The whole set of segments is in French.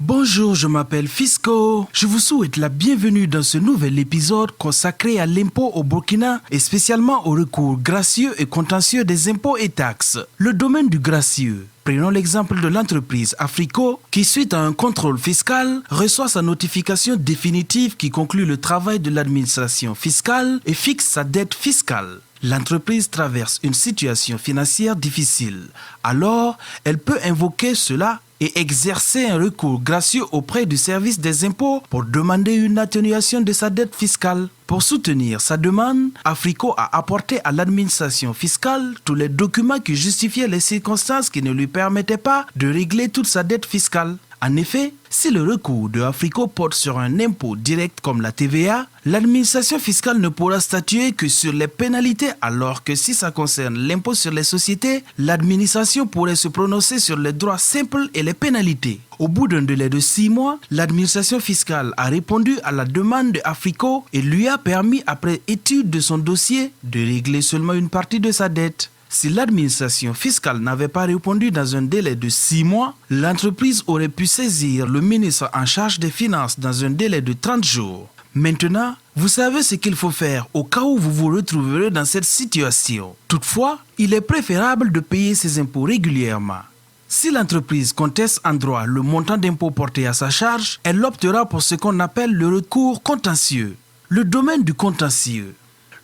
Bonjour, je m'appelle Fisco. Je vous souhaite la bienvenue dans ce nouvel épisode consacré à l'impôt au Burkina et spécialement au recours gracieux et contentieux des impôts et taxes. Le domaine du gracieux. Prenons l'exemple de l'entreprise Africo qui, suite à un contrôle fiscal, reçoit sa notification définitive qui conclut le travail de l'administration fiscale et fixe sa dette fiscale. L'entreprise traverse une situation financière difficile. Alors, elle peut invoquer cela et exercer un recours gracieux auprès du service des impôts pour demander une atténuation de sa dette fiscale. Pour soutenir sa demande, Africo a apporté à l'administration fiscale tous les documents qui justifiaient les circonstances qui ne lui permettaient pas de régler toute sa dette fiscale. En effet, si le recours de Africo porte sur un impôt direct comme la TVA, l'administration fiscale ne pourra statuer que sur les pénalités, alors que si ça concerne l'impôt sur les sociétés, l'administration pourrait se prononcer sur les droits simples et les pénalités. Au bout d'un délai de 6 mois, l'administration fiscale a répondu à la demande de Africo et lui a permis, après étude de son dossier, de régler seulement une partie de sa dette. Si l'administration fiscale n'avait pas répondu dans un délai de 6 mois, l'entreprise aurait pu saisir le ministre en charge des Finances dans un délai de 30 jours. Maintenant, vous savez ce qu'il faut faire au cas où vous vous retrouverez dans cette situation. Toutefois, il est préférable de payer ses impôts régulièrement. Si l'entreprise conteste en droit le montant d'impôt porté à sa charge, elle optera pour ce qu'on appelle le recours contentieux. Le domaine du contentieux.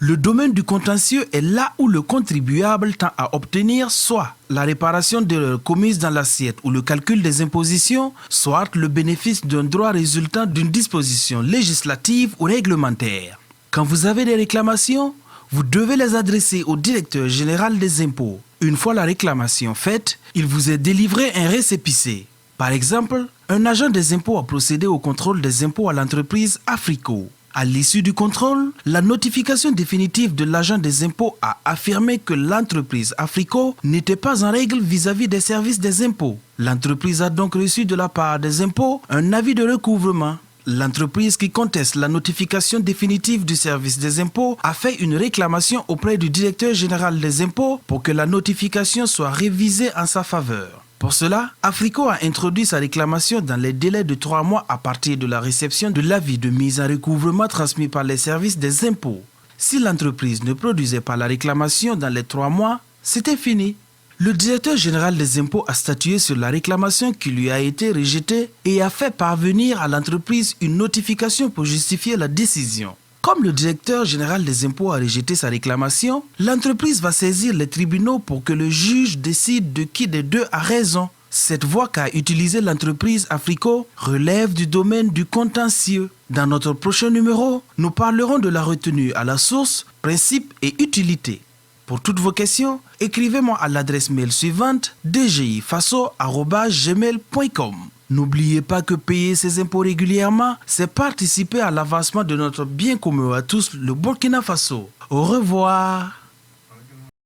Le domaine du contentieux est là où le contribuable tend à obtenir soit la réparation d'erreurs commises dans l'assiette ou le calcul des impositions, soit le bénéfice d'un droit résultant d'une disposition législative ou réglementaire. Quand vous avez des réclamations, vous devez les adresser au directeur général des impôts. Une fois la réclamation faite, il vous est délivré un récépissé. Par exemple, un agent des impôts a procédé au contrôle des impôts à l'entreprise Africo. À l'issue du contrôle, la notification définitive de l'agent des impôts a affirmé que l'entreprise Africo n'était pas en règle vis-à-vis des services des impôts. L'entreprise a donc reçu de la part des impôts un avis de recouvrement. L'entreprise qui conteste la notification définitive du service des impôts a fait une réclamation auprès du directeur général des impôts pour que la notification soit révisée en sa faveur. Pour cela, Africo a introduit sa réclamation dans les délais de 3 mois à partir de la réception de l'avis de mise en recouvrement transmis par les services des impôts. Si l'entreprise ne produisait pas la réclamation dans les 3 mois, c'était fini. Le directeur général des impôts a statué sur la réclamation qui lui a été rejetée et a fait parvenir à l'entreprise une notification pour justifier la décision. Comme le directeur général des impôts a rejeté sa réclamation, l'entreprise va saisir les tribunaux pour que le juge décide de qui des deux a raison. Cette voie qu'a utilisée l'entreprise Africo relève du domaine du contentieux. Dans notre prochain numéro, nous parlerons de la retenue à la source, principe et utilité. Pour toutes vos questions, écrivez-moi à l'adresse mail suivante dgifaso@gmail.com. N'oubliez pas que payer ses impôts régulièrement, c'est participer à l'avancement de notre bien commun à tous, le Burkina Faso. Au revoir.